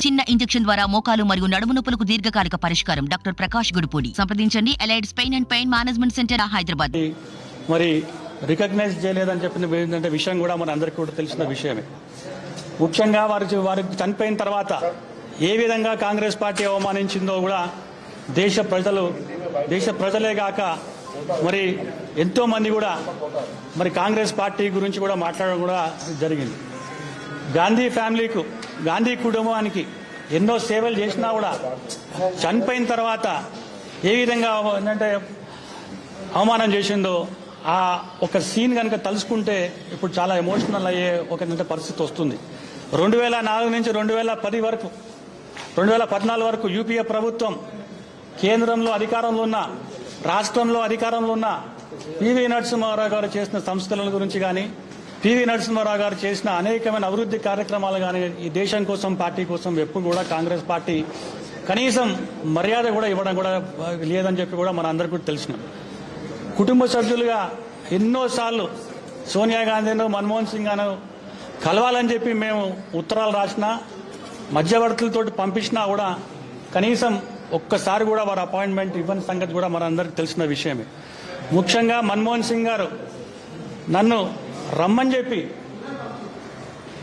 చిన్న ఇంజెక్షన్ ద్వారా మోకాలు మరియు నడుము నొప్పులకు దీర్ఘకాలిక పరిష్కారం. డాక్టర్ ప్రకాష్ గుడిపూడి. సంప్రదించండి. Allied's pain and pain management centre, Hyderabad. మరి రికగ్నైజ్ చేయలేదని చెప్పిన ఏంటంటే విషయం కూడా మన అందరికీ కూడా తెలిసిన విషయమే. ముఖ్యంగా వారికి చనిపోయిన తర్వాత ఏ విధంగా కాంగ్రెస్ పార్టీ అవమానించిందో కూడా దేశ ప్రజలే కాక మరి ఎంతో మంది కూడా మరి కాంగ్రెస్ పార్టీ గురించి కూడా మాట్లాడడం కూడా జరిగింది. గాంధీ కుటుంబానికి ఎన్నో సేవలు చేసినా కూడా చనిపోయిన తర్వాత ఏ విధంగా ఏంటంటే అవమానం చేసిందో ఆ ఒక సీన్ కనుక తలుచుకుంటే ఇప్పుడు చాలా ఎమోషనల్ అయ్యే ఒక పరిస్థితి వస్తుంది. 2004 నుంచి 2010 వరకు 2014 వరకు యూపీఏ ప్రభుత్వం కేంద్రంలో అధికారంలో ఉన్న, రాష్ట్రంలో అధికారంలో ఉన్న పివి నరసింహారావు గారు చేసిన సంస్కరణల గురించి కానీ, పివి నరసింహారావు గారు చేసిన అనేకమైన అభివృద్ధి కార్యక్రమాలు కానీ ఈ దేశం కోసం, పార్టీ కోసం ఎప్పుడు కూడా కాంగ్రెస్ పార్టీ కనీసం మర్యాద కూడా ఇవ్వడం కూడా లేదని చెప్పి కూడా మన అందరికీ కూడా తెలిసినాం. కుటుంబ సభ్యులుగా ఎన్నోసార్లు సోనియా గాంధీను, మన్మోహన్ సింగ్ గాను కలవాలని చెప్పి మేము ఉత్తరాలు రాసినా, మధ్యవర్తులతో పంపించినా కూడా కనీసం ఒక్కసారి కూడా వారు అపాయింట్మెంట్ ఇవ్వని సంగతి కూడా మన అందరికీ తెలిసిన విషయమే. ముఖ్యంగా మన్మోహన్ సింగ్ గారు నన్ను రమ్మని చెప్పి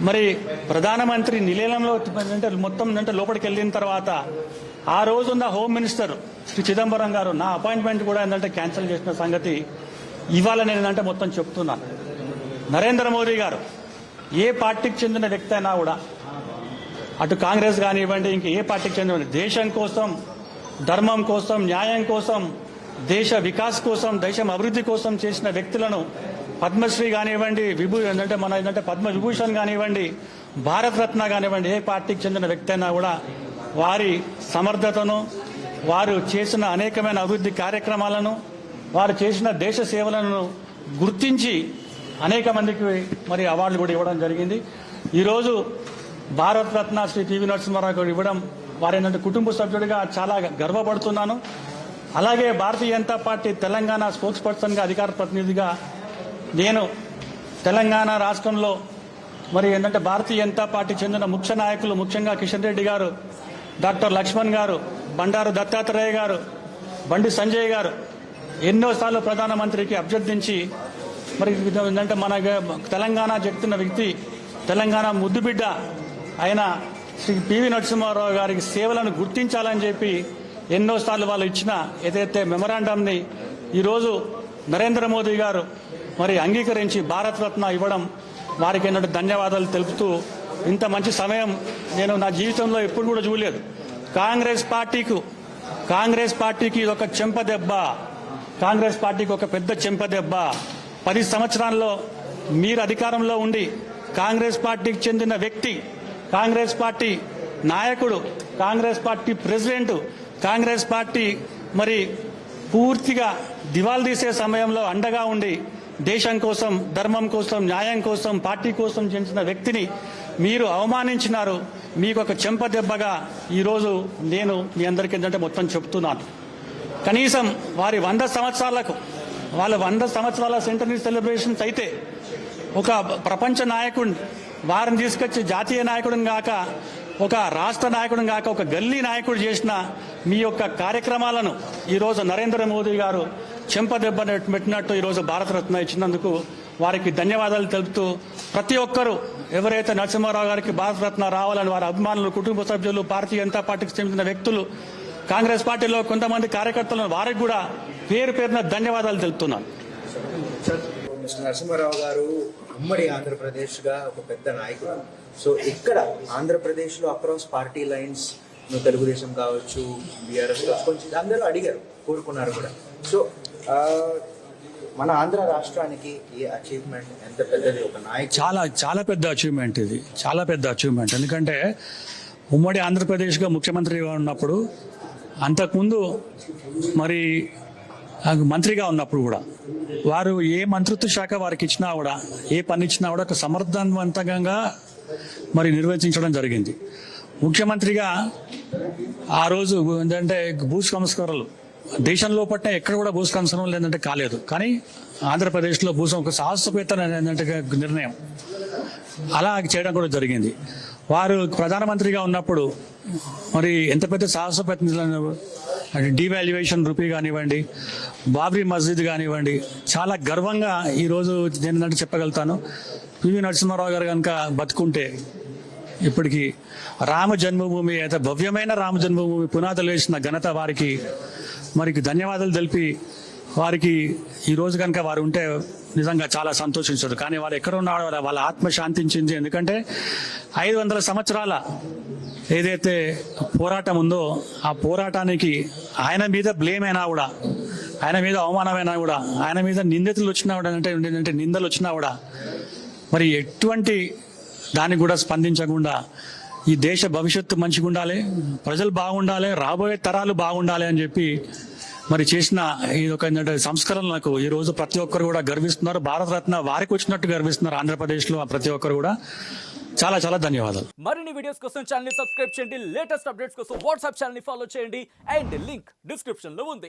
మరి ప్రధానమంత్రి నిలయంలో మొత్తం లోపలికి వెళ్ళిన తర్వాత ఆ రోజున్న హోమ్ మినిస్టర్ శ్రీ చిదంబరం గారు నా అపాయింట్మెంట్ కూడా ఏంటంటే క్యాన్సిల్ చేసిన సంగతి ఇవాళ నేను ఏంటంటే మొత్తం చెప్తున్నాను. నరేంద్ర మోదీ గారు ఏ పార్టీకి చెందిన వ్యక్తి అయినా కూడా, అటు కాంగ్రెస్ కానివ్వండి, ఇంక ఏ పార్టీకి చెందిన, దేశం కోసం, ధర్మం కోసం, న్యాయం కోసం, దేశ వికాస్ కోసం, దేశం అభివృద్ధి కోసం చేసిన వ్యక్తులను పద్మశ్రీ కానివ్వండి, పద్మ విభూషణ్ కానివ్వండి, భారతరత్న కానివ్వండి, ఏ పార్టీకి చెందిన వ్యక్తి అయినా కూడా వారి సమర్థతను, వారు చేసిన అనేకమైన అభివృద్ధి కార్యక్రమాలను, వారు చేసిన దేశ సేవలను గుర్తించి అనేక మందికి మరి అవార్డులు కూడా ఇవ్వడం జరిగింది. ఈరోజు భారతరత్న శ్రీ పివి నరసింహారావు గారు ఇవ్వడం వారి కుటుంబ సభ్యుడిగా చాలా గర్వపడుతున్నాను. అలాగే భారతీయ జనతా పార్టీ తెలంగాణ స్పోక్స్ పర్సన్గా, అధికార ప్రతినిధిగా నేను తెలంగాణ రాష్ట్రంలో మరి భారతీయ జనతా పార్టీ చెందిన ముఖ్య నాయకులు, ముఖ్యంగా కిషన్ రెడ్డి గారు, డాక్టర్ లక్ష్మణ్ గారు, బండారు దత్తాత్రేయ గారు, బండి సంజయ్ గారు ఎన్నోసార్లు ప్రధానమంత్రికి అభ్యర్థించి మరి మన తెలంగాణ చెప్తున్న వ్యక్తి, తెలంగాణ ముద్దుబిడ్డ అయిన శ్రీ పివి నరసింహారావు గారికి సేవలను గుర్తించాలని చెప్పి ఎన్నోసార్లు వాళ్ళు ఇచ్చిన ఏదైతే మెమరాండంని ఈరోజు నరేంద్ర మోదీ గారు మరి అంగీకరించి భారతరత్న ఇవ్వడం వారికి ధన్యవాదాలు తెలుపుతూ, ఇంత మంచి సమయం నేను నా జీవితంలో ఎప్పుడు కూడా చూడలేదు. కాంగ్రెస్ పార్టీకి ఇది ఒక చెంపదెబ్బ, కాంగ్రెస్ పార్టీకి ఒక పెద్ద చెంపదెబ్బ. 10 సంవత్సరాల్లో మీరు అధికారంలో ఉండి కాంగ్రెస్ పార్టీకి చెందిన వ్యక్తి, కాంగ్రెస్ పార్టీ నాయకుడు, Congress party president, Congress party మరి పూర్తిగా దివాలు తీసే సమయంలో అండగా ఉండి దేశం కోసం, ధర్మం కోసం, న్యాయం కోసం, పార్టీ కోసం చేసిన వ్యక్తిని మీరు అవమానించినారు. మీకు ఒక చెంపదెబ్బగా ఈరోజు నేను మీ అందరికీ మొత్తం చెప్తున్నాను. కనీసం వారి 100 సంవత్సరాల సెంటనరీ సెలబ్రేషన్స్ అయితే ఒక ప్రపంచ నాయకుడిని వారిని తీసుకొచ్చి జాతీయ నాయకుడిని కాక, ఒక రాష్ట్ర నాయకుడిని కాక, ఒక గల్లీ నాయకుడు చేసిన మీ యొక్క కార్యక్రమాలను ఈరోజు నరేంద్ర మోదీ గారు చెంపదెబ్బ పెట్టినట్టు ఈరోజు భారతరత్న ఇచ్చినందుకు వారికి ధన్యవాదాలు తెలుపుతూ, ప్రతి ఒక్కరూ ఎవరైతే నరసింహారావు గారికి భారతరత్న రావాలని వారి అభిమానులు, కుటుంబ సభ్యులు, భారతీయ జనతా పార్టీకి చెందిన వ్యక్తులు, కాంగ్రెస్ పార్టీలో కొంతమంది కార్యకర్తలను వారికి కూడా పేరున ధన్యవాదాలు తెలుపుతున్నాను. మిస్టర్ నరసింహారావు గారు ఉమ్మడి ఆంధ్రప్రదేశ్ గా ఒక పెద్ద నాయకుడు. సో ఇక్కడ ఆంధ్రప్రదేశ్ లో అక్రాస్ పార్టీ లైన్స్, తెలుగుదేశం కావచ్చు, బీఆర్ఎస్ కొంచెం అందరూ అడిగారు, కోరుకున్నారు కూడా. సో మన ఆంధ్ర రాష్ట్రానికి ఈ అచీవ్మెంట్ ఎంత పెద్దది, ఒక నాయకుడు చాలా పెద్ద అచీవ్మెంట్, ఇది చాలా పెద్ద అచీవ్మెంట్. ఎందుకంటే ఉమ్మడి ఆంధ్రప్రదేశ్గా ముఖ్యమంత్రిగా ఉన్నప్పుడు, అంతకుముందు మరి మంత్రిగా ఉన్నప్పుడు కూడా వారు ఏ మంత్రిత్వ శాఖ వారికి ఇచ్చినా కూడా, ఏ పని ఇచ్చినా కూడా ఒక సమర్థవంతంగా మరి నిర్వహించడం జరిగింది. ముఖ్యమంత్రిగా ఆ రోజు ఏంటంటే భూ సంస్కరణలు దేశంలో పట్ల ఎక్కడ కూడా భూ సంస్కరణలు ఏంటంటే కాలేదు, కానీ ఆంధ్రప్రదేశ్లో ఒక సాహసోపేత నిర్ణయం అలా చేయడం కూడా జరిగింది. వారు ప్రధానమంత్రిగా ఉన్నప్పుడు మరి ఎంత పెద్ద సాహస ప్రతినిధులను డివాల్యుయేషన్ రూపీ కానివ్వండి, బాబ్రీ మస్జిద్ కానివ్వండి, చాలా గర్వంగా ఈరోజు నేను చెప్పగలుగుతాను. పివి నరసింహారావు గారు కనుక బతుకుంటే ఇప్పటికీ రామ జన్మభూమి అయితే భవ్యమైన రామ జన్మభూమి పునాదులు వేసిన ఘనత వారికి, మరికి ధన్యవాదాలు తెలిపి వారికి ఈ రోజు కనుక వారు ఉంటే నిజంగా చాలా సంతోషించారు. కానీ వాళ్ళు ఎక్కడ ఉన్నాడో వాళ్ళ ఆత్మ శాంతించింది. ఎందుకంటే 500 సంవత్సరాల ఏదైతే పోరాటం ఉందో ఆ పోరాటానికి ఆయన మీద బ్లేమ్ అయినా కూడా, ఆయన మీద అవమానమైనా కూడా, ఆయన మీద నిందితులు వచ్చినా కూడా, అంటే నిందలు వచ్చినా కూడా మరి ఎటువంటి దానికి కూడా స్పందించకుండా ఈ దేశ భవిష్యత్తు మంచిగా ఉండాలి, ప్రజలు బాగుండాలి, రాబోయే తరాలు బాగుండాలి అని చెప్పి మరి చేసిన ఈ ఒక సంస్కరణలకు ఈ రోజు ప్రతి ఒక్కరు కూడా గర్విస్తున్నారు. భారతరత్న వారికి వచ్చినట్టు గర్విస్తున్నారు ఆంధ్రప్రదేశ్లో ప్రతి ఒక్కరు కూడా. చాలా చాలా ధన్యవాదాలు. మరిన్ని వీడియోస్ కోసం ఛానల్ ని సబ్స్క్రైబ్ చేయండి, లేటెస్ట్ అప్డేట్స్ కోసం వాట్సాప్ ఛానల్ ని ఫాలో చేయండి అండ్ లింక్ డిస్క్రిప్షన్ లో ఉంది.